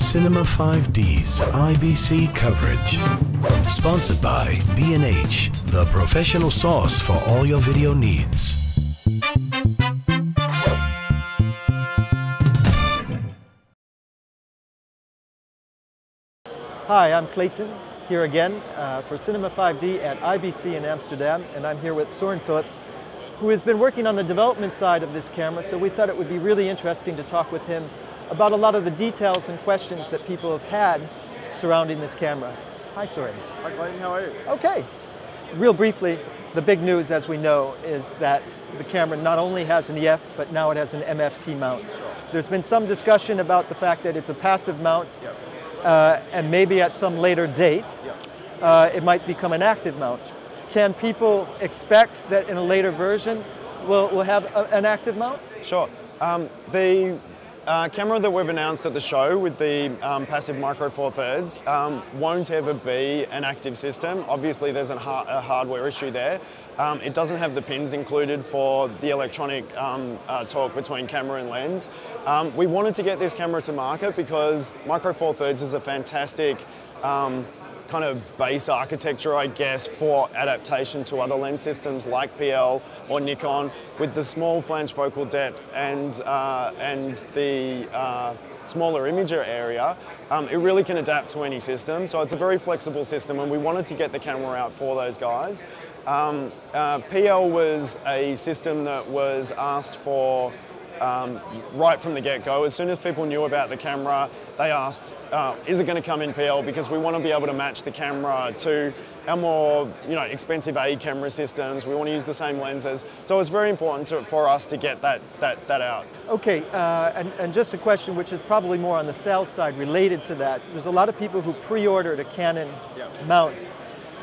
Cinema 5D's IBC coverage. Sponsored by B&H, the professional sauce for all your video needs. Hi, I'm Clayton, here again for Cinema 5D at IBC in Amsterdam, and I'm here with Soren Phillips, who has been working on the development side of this camera, so we thought it would be really interesting to talk with him about a lot of the details and questions that people have had surrounding this camera. Hi, Soren. Hi, Clayton. How are you? Okay. Real briefly, the big news, as we know, is that the camera not only has an EF, but now it has an MFT mount. Sure. There's been some discussion about the fact that it's a passive mount, Yep. And maybe at some later date, Yep. it might become an active mount. Can people expect that in a later version we'll have an active mount? Sure. The camera that we've announced at the show with the passive micro four thirds won't ever be an active system. Obviously there's a hardware issue there. It doesn't have the pins included for the electronic talk between camera and lens. We wanted to get this camera to market because micro four thirds is a fantastic kind of base architecture, I guess, for adaptation to other lens systems like PL or Nikon with the small flange focal depth and the smaller imager area. It really can adapt to any system, so it's a very flexible system, and we wanted to get the camera out for those guys. PL was a system that was asked for right from the get-go. As soon as people knew about the camera, they asked, is it going to come in PL? Because we want to be able to match the camera to our more expensive A camera systems. We want to use the same lenses. So it's very important for us to get that out. Okay, and just a question which is probably more on the sales side related to that. There's a lot of people who pre-ordered a Canon mount.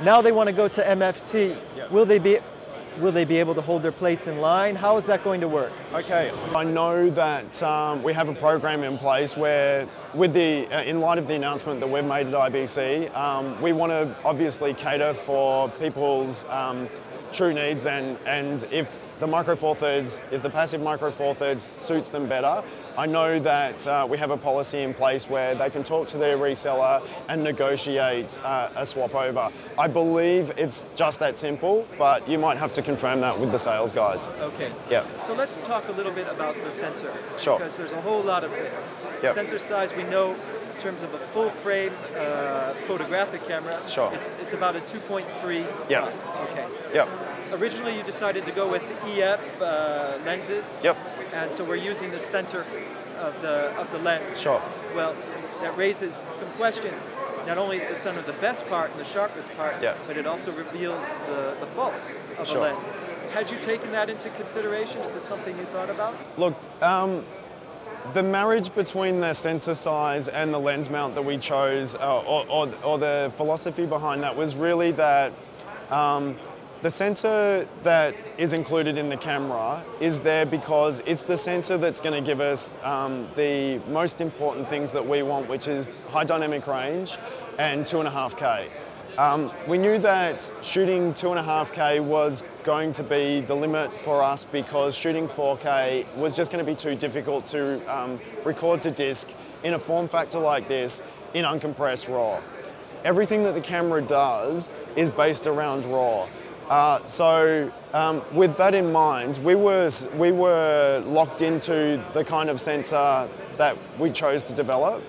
Now they want to go to MFT. Will they be able to hold their place in line? How is that going to work? Okay, I know that we have a program in place where, in light of the announcement that we've made at IBC, we want to obviously cater for people's true needs, and if the micro four thirds, if the passive micro four thirds suits them better, I know that we have a policy in place where they can talk to their reseller and negotiate a swap over. I believe it's just that simple, but you might have to confirm that with the sales guys. Okay. Yeah. So let's talk a little bit about the sensor. Sure. Because there's a whole lot of things. Yep. Sensor size, we know in terms of a full frame photographic camera, sure. It's about a 2.3. Yeah. Okay. Yep. Originally you decided to go with EF lenses. Yep. And so we're using the center of the lens. Sure. Well, that raises some questions. Not only is the center the best part and the sharpest part, but it also reveals the faults of the lens. Had you taken that into consideration? Is it something you thought about? Look, the marriage between the sensor size and the lens mount that we chose, or the philosophy behind that, was really that the sensor that is included in the camera is there because it's the sensor that's going to give us the most important things that we want, which is high dynamic range and 2.5K. We knew that shooting 2.5K was going to be the limit for us because shooting 4K was just going to be too difficult to record to disc in a form factor like this in uncompressed RAW. Everything that the camera does is based around RAW. So with that in mind, we were locked into the kind of sensor that we chose to develop.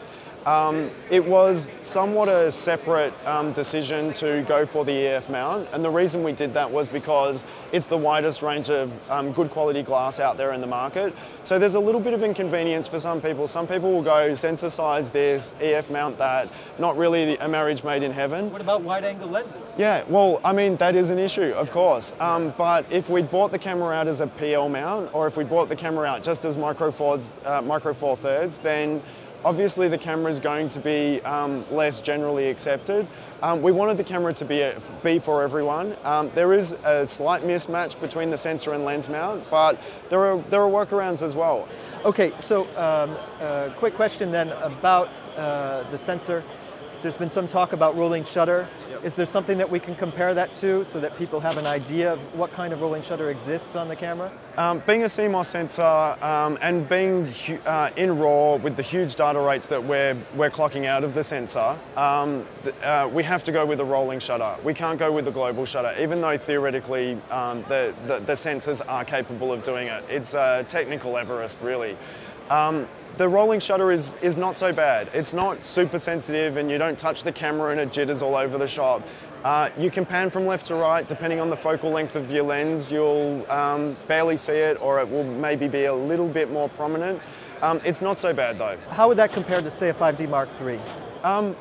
It was somewhat a separate decision to go for the EF mount, and the reason we did that was because it's the widest range of good quality glass out there in the market. So there's a little bit of inconvenience for some people. Some people will go sensor size this, EF mount that, not really a marriage made in heaven. What about wide angle lenses? Yeah, well, I mean, that is an issue, of course. But if we'd bought the camera out as a PL mount, or if we bought the camera out just as micro four thirds, then obviously the camera is going to be less generally accepted. We wanted the camera to be for everyone. There is a slight mismatch between the sensor and lens mount, but there are workarounds as well. Okay, so quick question then about the sensor. There's been some talk about rolling shutter. Is there something that we can compare that to so that people have an idea of what kind of rolling shutter exists on the camera? Being a CMOS sensor and being in RAW with the huge data rates that we're clocking out of the sensor, we have to go with a rolling shutter. We can't go with a global shutter, even though theoretically the sensors are capable of doing it. It's a technical Everest, really. The rolling shutter is not so bad. It's not super sensitive and you don't touch the camera and it jitters all over the shop. You can pan from left to right, depending on the focal length of your lens. You'll barely see it, or it will maybe be a little bit more prominent. It's not so bad though. How would that compare to, say, a 5D Mark III?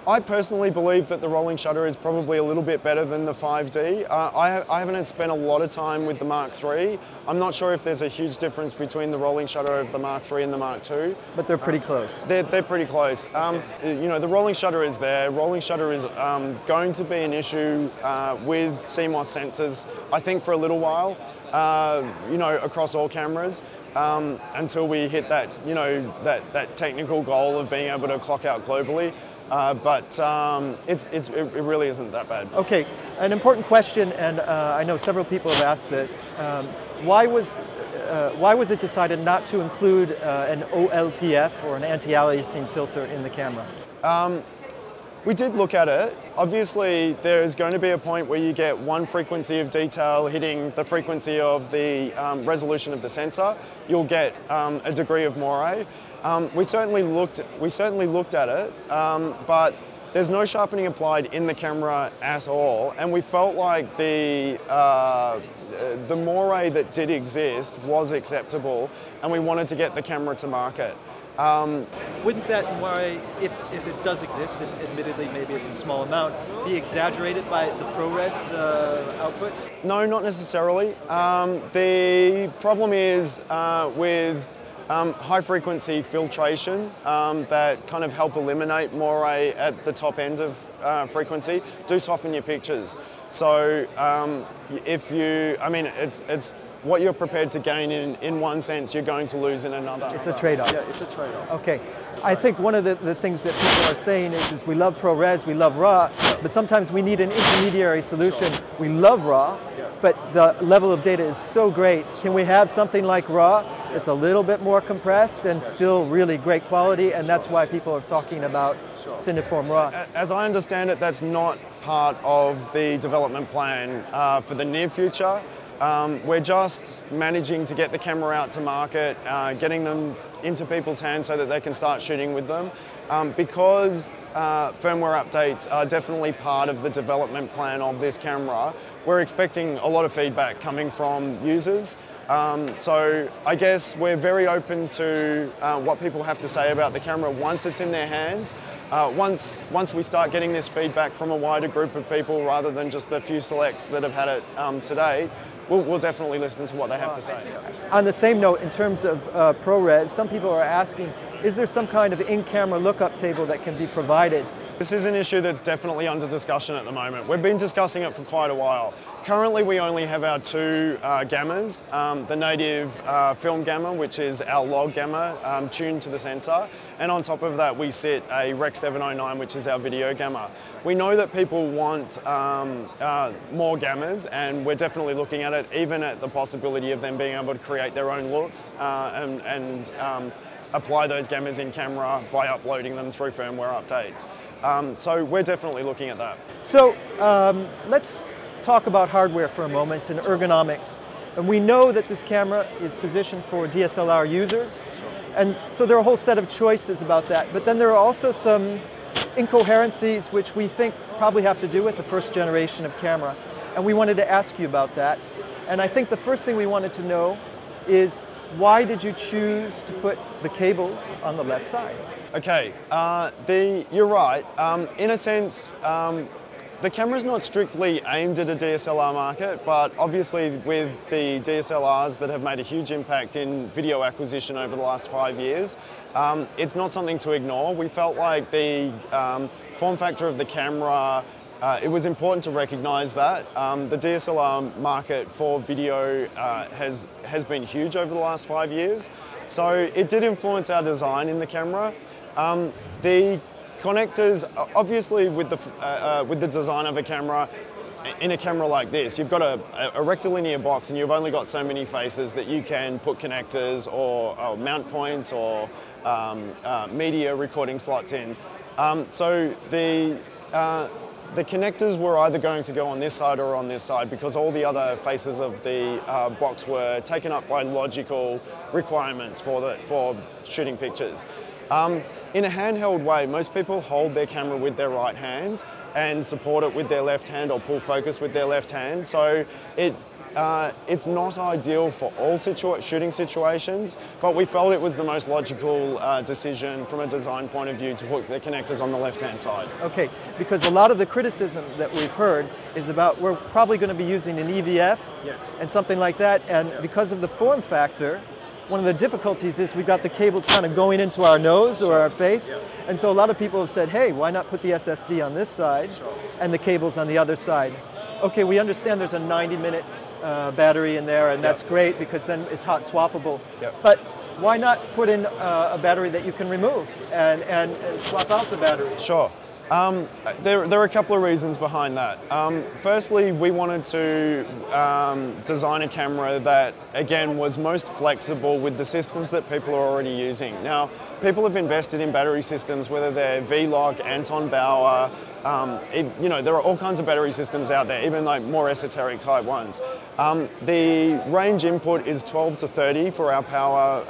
I personally believe that the rolling shutter is probably a little bit better than the 5D. I haven't spent a lot of time with the Mark III. I'm not sure if there's a huge difference between the rolling shutter of the Mark III and the Mark II. But they're pretty close. They're pretty close. You know, the rolling shutter is there. Rolling shutter is going to be an issue with CMOS sensors, I think, for a little while, you know, across all cameras. Until we hit that, you know, that technical goal of being able to clock out globally. But it really isn't that bad. Okay, an important question, and I know several people have asked this. Why was it decided not to include an O LPF or an anti-aliasing filter in the camera? We did look at it. Obviously, there's going to be a point where you get one frequency of detail hitting the frequency of the resolution of the sensor. You'll get a degree of moire. We certainly looked at it, but there's no sharpening applied in the camera at all, and we felt like the moire that did exist was acceptable, and we wanted to get the camera to market. Wouldn't that moire, if it does exist, and admittedly maybe it's a small amount, be exaggerated by the Prores output? No, not necessarily. The problem is with high frequency filtration that kind of help eliminate moire at the top end of frequency do soften your pictures. So if you, I mean, it's what you're prepared to gain in one sense, you're going to lose in another. It's a trade-off. Yeah, it's a trade-off. Okay. I think one of the things that people are saying is we love ProRes, we love RAW, but sometimes we need an intermediary solution. We love RAW, but the level of data is so great. Can we have something like RAW? It's a little bit more compressed and still really great quality, and that's why people are talking about Cineform Raw. As I understand it, that's not part of the development plan for the near future. We're just managing to get the camera out to market, getting them into people's hands so that they can start shooting with them. Because firmware updates are definitely part of the development plan of this camera, we're expecting a lot of feedback coming from users. So I guess we're very open to what people have to say about the camera once it's in their hands. Once we start getting this feedback from a wider group of people rather than just the few selects that have had it today, we'll definitely listen to what they have to say. On the same note, in terms of ProRes, some people are asking, is there some kind of in-camera lookup table that can be provided? This is an issue that's definitely under discussion at the moment. We've been discussing it for quite a while. Currently, we only have our two gammas, the native film gamma, which is our log gamma tuned to the sensor, and on top of that we sit a Rec 709, which is our video gamma. We know that people want more gammas, and we're definitely looking at it, even at the possibility of them being able to create their own looks and apply those gammas in camera by uploading them through firmware updates. So we're definitely looking at that. So let's talk about hardware for a moment and ergonomics. And we know that this camera is positioned for DSLR users. And so there are a whole set of choices about that. But then there are also some incoherencies which we think probably have to do with the first generation of camera. And we wanted to ask you about that. And I think the first thing we wanted to know is, why did you choose to put the cables on the left side? Okay, you're right. In a sense, the camera's not strictly aimed at a DSLR market, but obviously with the DSLRs that have made a huge impact in video acquisition over the last 5 years, it's not something to ignore. We felt like the form factor of the camera, it was important to recognise that. The DSLR market for video has been huge over the last 5 years, so it did influence our design in the camera. connectors, obviously with the design of a camera, in a camera like this, you've got a rectilinear box and you've only got so many faces that you can put connectors or mount points or media recording slots in. So the connectors were either going to go on this side or on this side because all the other faces of the box were taken up by logical requirements for shooting pictures. In a handheld way, most people hold their camera with their right hand and support it with their left hand or pull focus with their left hand. So it's not ideal for all shooting situations, but we felt it was the most logical decision from a design point of view to put the connectors on the left-hand side. Okay, because a lot of the criticism that we've heard is about we're probably going to be using an EVF and something like that, and because of the form factor, one of the difficulties is we've got the cables kind of going into our nose or our face, and so a lot of people have said, hey, why not put the SSD on this side and the cables on the other side? Okay, we understand there's a 90-minute battery in there, and that's great because then it's hot swappable. But why not put in a battery that you can remove and swap out the battery? Sure. There are a couple of reasons behind that. Firstly, we wanted to design a camera that, again, was most flexible with the systems that people are already using. Now, people have invested in battery systems, whether they're V-Lock, Anton Bauer, you know, there are all kinds of battery systems out there, even like more esoteric type ones. The range input is 12 to 30 for our power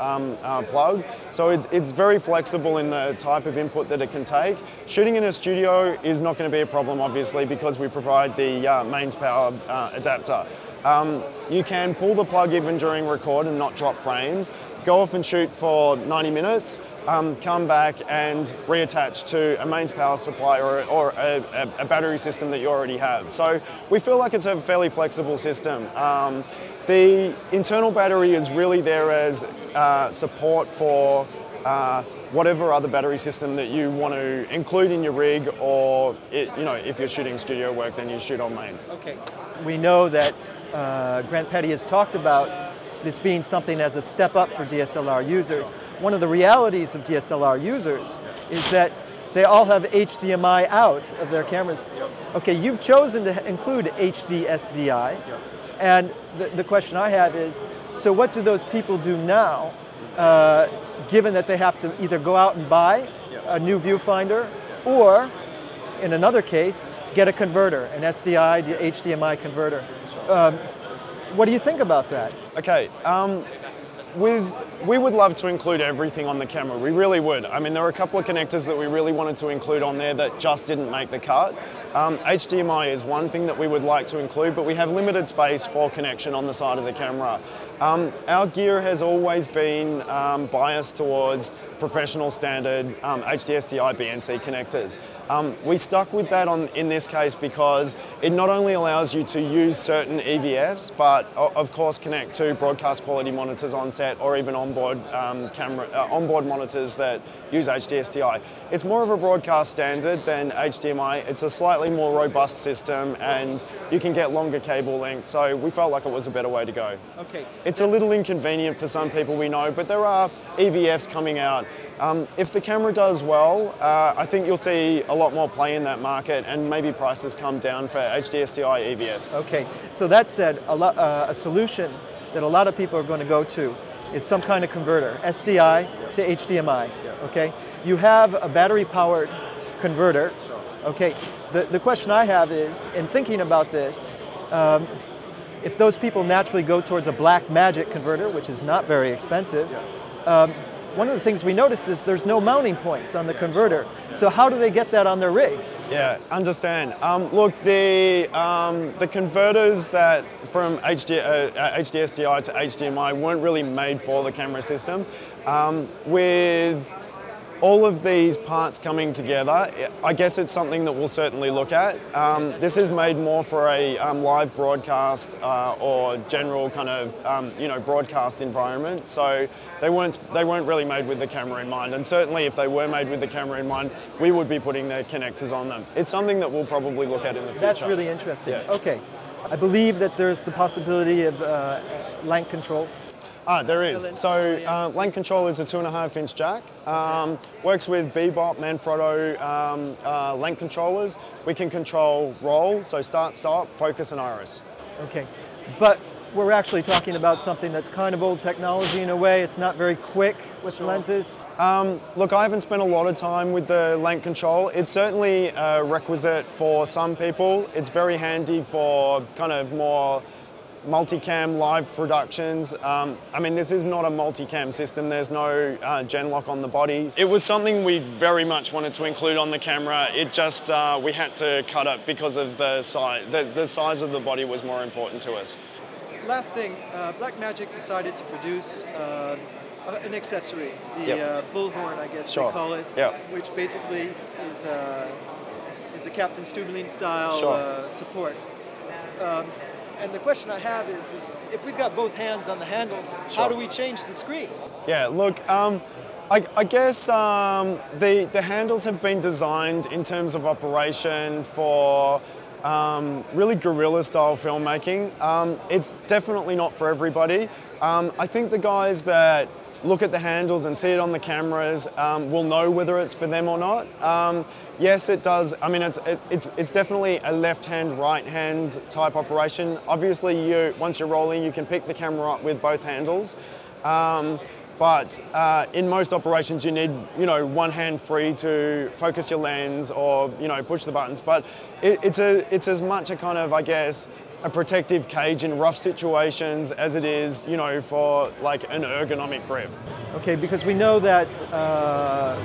plug, so it's very flexible in the type of input that it can take. Shooting in a studio is not going to be a problem, obviously, because we provide the mains power adapter. You can pull the plug even during record and not drop frames, go off and shoot for 90 minutes, come back and reattach to a mains power supply or a battery system that you already have. So we feel like it's a fairly flexible system. The internal battery is really there as support for whatever other battery system that you want to include in your rig, or you know, if you're shooting studio work, then you shoot on mains. Okay. We know that Grant Petty has talked about this being something as a step up for DSLR users. One of the realities of DSLR users is that they all have HDMI out of their cameras. Okay, you've chosen to include HD SDI, and the question I have is, so what do those people do now, given that they have to either go out and buy a new viewfinder, or in another case, get a converter, an SDI to HDMI converter? What do you think about that? Okay, we would love to include everything on the camera. We really would. I mean, there are a couple of connectors that we really wanted to include on there that just didn't make the cut. HDMI is one thing that we would like to include, but we have limited space for connection on the side of the camera. Our gear has always been biased towards professional standard HDSDI BNC connectors. We stuck with that in this case because it not only allows you to use certain EVFs, but of course connect to broadcast quality monitors on set or even onboard onboard monitors that use HDSDI. It's more of a broadcast standard than HDMI. It's a slightly more robust system and you can get longer cable lengths, so we felt like it was a better way to go. Okay. It's a little inconvenient for some people, we know, but there are EVFs coming out. If the camera does well, I think you'll see a lot more play in that market and maybe prices come down for HDSDI EVFs. Okay, so that said, a solution that a lot of people are going to go to is some kind of converter, SDI to HDMI, okay? You have a battery-powered converter, okay? The question I have is, in thinking about this, if those people naturally go towards a Blackmagic converter, which is not very expensive, one of the things we noticed is there's no mounting points on the converter. So how do they get that on their rig? Yeah, understand. Look, the converters that from HDSDI to HDMI weren't really made for the camera system. With all of these parts coming together, I guess it's something that we'll certainly look at. This is made more for a live broadcast or general kind of you know, broadcast environment. So they weren't really made with the camera in mind. And certainly if they were made with the camera in mind, we would be putting the connectors on them. It's something that we'll probably look at in the future. That's really interesting. Yeah. Okay. I believe that there's the possibility of LAN control. There is. So LAN Controller is a 2.5-inch jack. Works with Bebop, Manfrotto LAN controllers. We can control roll, so start, stop, focus, and iris. Okay, but we're actually talking about something that's kind of old technology in a way. It's not very quick with the lenses. Look, I haven't spent a lot of time with the LAN control. It's certainly a requisite for some people. It's very handy for kind of more multicam live productions. I mean, this is not a multicam system. There's no gen lock on the body. It was something we very much wanted to include on the camera. It just, we had to cut it because of the size. The size of the body was more important to us. Last thing, Blackmagic decided to produce an accessory, the bullhorn, I guess they call it, which basically is a Captain Stubelin style support. And the question I have is if we've got both hands on the handles, how do we change the screen? Yeah, look, I guess the handles have been designed in terms of operation for really guerrilla style filmmaking. It's definitely not for everybody. I think the guys that look at the handles and see it on the cameras will know whether it's for them or not. Yes, it does. I mean, it's definitely a left-hand, right-hand type operation. Obviously, once you're rolling, you can pick the camera up with both handles. But in most operations, you need, one hand free to focus your lens or, push the buttons. But it's as much a kind of, I guess, a protective cage in rough situations as it is, for like an ergonomic grip. Okay, because we know that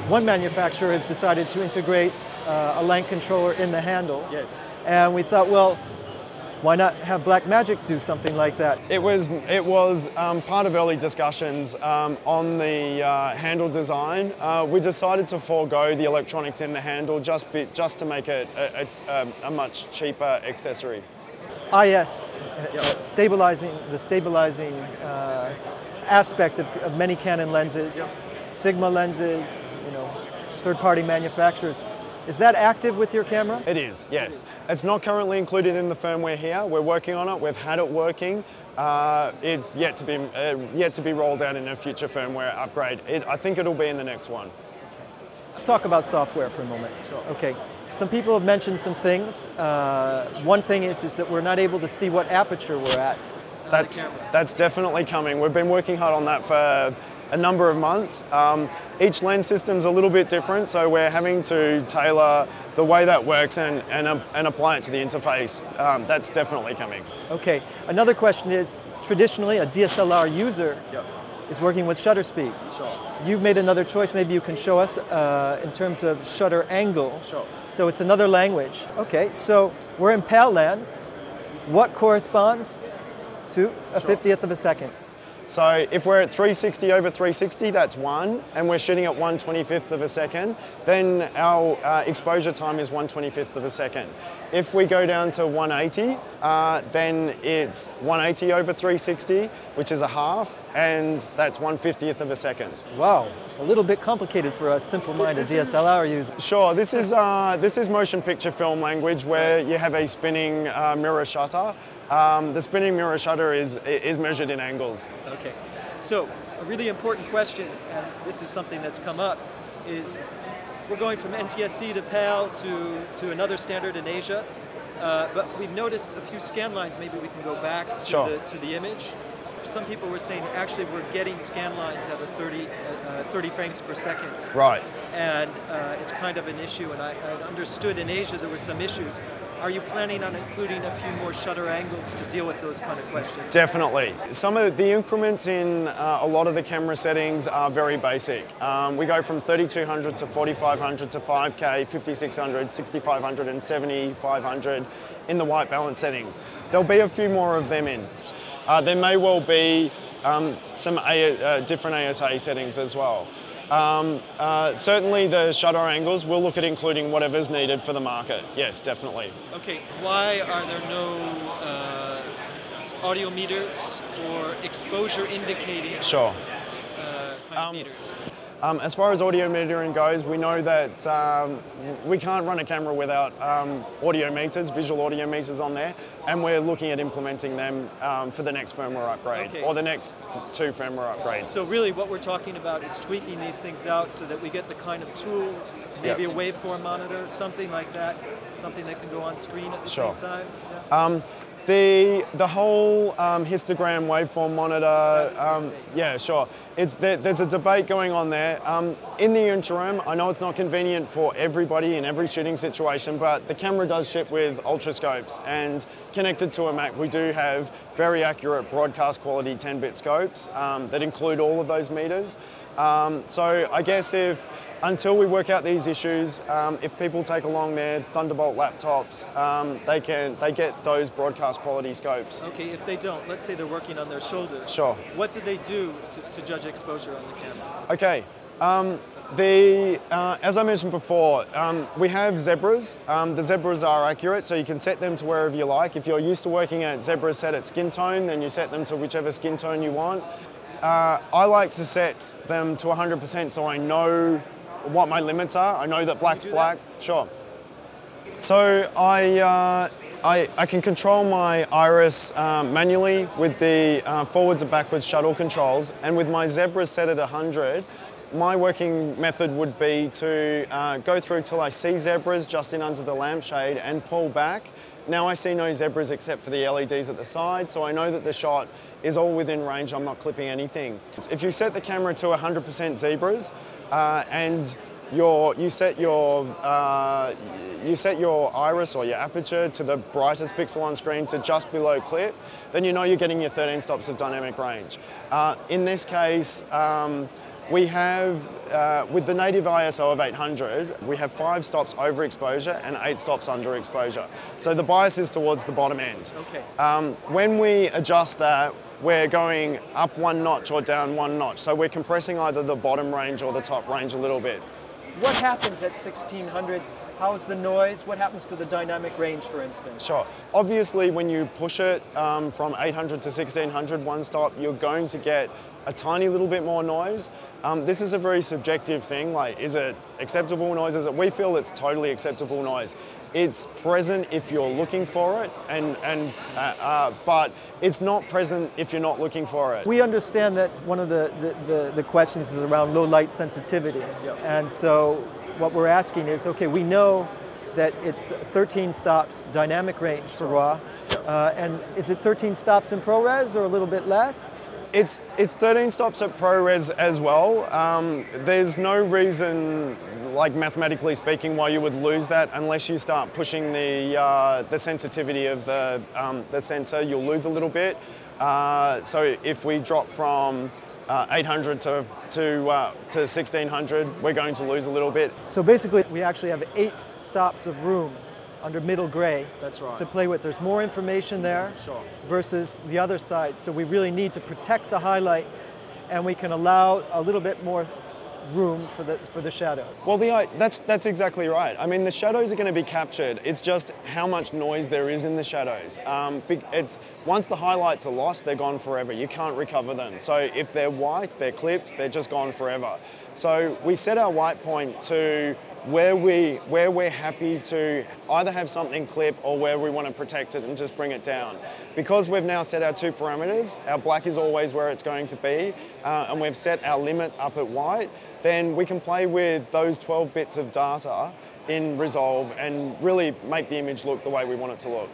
one manufacturer has decided to integrate a LAN controller in the handle. Yes. And we thought, well, why not have Blackmagic do something like that? It was part of early discussions on the handle design. We decided to forego the electronics in the handle just to make it a much cheaper accessory. Yes, the stabilizing aspect of many Canon lenses, Sigma lenses, third-party manufacturers. Is that active with your camera? It is, yes. It's not currently included in the firmware here. We're working on it. We've had it working. It's yet to be rolled out in a future firmware upgrade. I think it'll be in the next one. Let's talk about software for a moment. Okay. Some people have mentioned some things. One thing is that we're not able to see what aperture we're at. That's definitely coming. We've been working hard on that for a number of months. Each lens system's a little bit different, so we're having to tailor the way that works and apply it to the interface. That's definitely coming. Okay. Another question is, traditionally a DSLR user is working with shutter speeds. Sure. You've made another choice. Maybe you can show us in terms of shutter angle. Sure. So it's another language. Okay, so we're in PAL land. What corresponds to a 50th of a second? So if we're at 360 over 360, that's 1, and we're shooting at 1/25th of a second, then our exposure time is 1/25th of a second. If we go down to 180, then it's 180 over 360, which is a half, and that's 1/50th of a second. Wow, a little bit complicated for a simple-minded DSLR user. Sure, this is motion picture film language where you have a spinning mirror shutter. The spinning mirror shutter is measured in angles. Okay, so a really important question, and this is something that's come up, is we're going from NTSC to PAL to another standard in Asia, but we've noticed a few scan lines. Maybe we can go back to the image. Some people were saying actually we're getting scan lines at a 30 frames per second. Right. And it's kind of an issue, and I understood in Asia there were some issues. Are you planning on including a few more shutter angles to deal with those kind of questions? Definitely. Some of the increments in a lot of the camera settings are very basic. We go from 3200 to 4500 to 5K, 5600, 6500 and 7500 in the white balance settings. There'll be a few more of them in. There may well be some different ASA settings as well. Certainly the shutter angles, we'll look at including whatever's needed for the market. Yes, definitely. Okay, why are there no audio meters or exposure indicating Sure. kind of meters? As far as audio metering goes, we know that we can't run a camera without audio meters, visual audio meters on there, and we're looking at implementing them for the next firmware upgrade, or the next 2 firmware upgrades. So really what we're talking about is tweaking these things out so that we get the kind of tools, maybe a waveform monitor, something like that, something that can go on screen at the same time. Yeah. The whole histogram waveform monitor, yeah, sure. There's a debate going on there. In the interim, I know it's not convenient for everybody in every shooting situation, but the camera does ship with ultrascopes, and connected to a Mac, we do have very accurate broadcast quality 10-bit scopes that include all of those meters. So I guess until we work out these issues, if people take along their Thunderbolt laptops, they get those broadcast quality scopes. Okay, if they don't, let's say they're working on their shoulders. Sure. What do they do to judge exposure on the camera? Okay. As I mentioned before, we have zebras. The zebras are accurate, so you can set them to wherever you like. If you're used to working at zebras set at skin tone, then you set them to whichever skin tone you want. I like to set them to 100% so I know what my limits are. I know that black's black. Sure. So I can control my iris manually with the forwards and backwards shuttle controls, and with my zebra set at 100, my working method would be to go through till I see zebras just in under the lampshade and pull back. Now I see no zebras except for the LEDs at the side, so I know that the shot is all within range, I'm not clipping anything. If you set the camera to 100% zebras and you set your iris or your aperture to the brightest pixel on screen to just below clip, then you know you're getting your 13 stops of dynamic range. In this case, we have, with the native ISO of 800, we have 5 stops overexposure and 8 stops underexposure. So the bias is towards the bottom end. Okay. When we adjust that, we're going up 1 notch or down 1 notch. So we're compressing either the bottom range or the top range a little bit. What happens at 1600? How's the noise? What happens to the dynamic range, for instance? Sure. Obviously, when you push it from 800 to 1600 one stop, you're going to get a tiny little bit more noise. This is a very subjective thing. Like, is it acceptable noise? We feel it's totally acceptable noise. It's present if you're looking for it, but it's not present if you're not looking for it. We understand that one of the questions is around low light sensitivity. Yep. And so what we're asking is, okay, we know that it's 13 stops dynamic range for RAW, and is it 13 stops in ProRes or a little bit less? It's 13 stops at ProRes as well. There's no reason, like mathematically speaking, why you would lose that unless you start pushing the sensitivity of the sensor. You'll lose a little bit. So if we drop from 800 to 1600, we're going to lose a little bit. So basically, we actually have 8 stops of room under middle gray to play with. There's more information there versus the other side. So we really need to protect the highlights, and we can allow a little bit more room for the shadows. Well, that's exactly right. I mean, the shadows are going to be captured. It's just how much noise there is in the shadows. Once the highlights are lost, they're gone forever. You can't recover them. So if they're white, they're clipped, they're just gone forever. So we set our white point to where we're happy to either have something clip or where we want to protect it and just bring it down. Because we've now set our 2 parameters, our black is always where it's going to be, and we've set our limit up at white, then we can play with those 12 bits of data in Resolve and really make the image look the way we want it to look.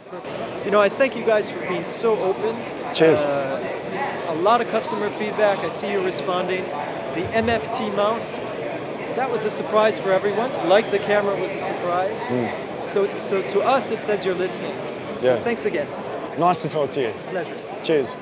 You know, I thank you guys for being so open. Cheers. A lot of customer feedback. I see you responding. The MFT mount, that was a surprise for everyone. Like the camera was a surprise. So to us, it says you're listening. Yeah. So thanks again. Nice to talk to you. Pleasure. Cheers.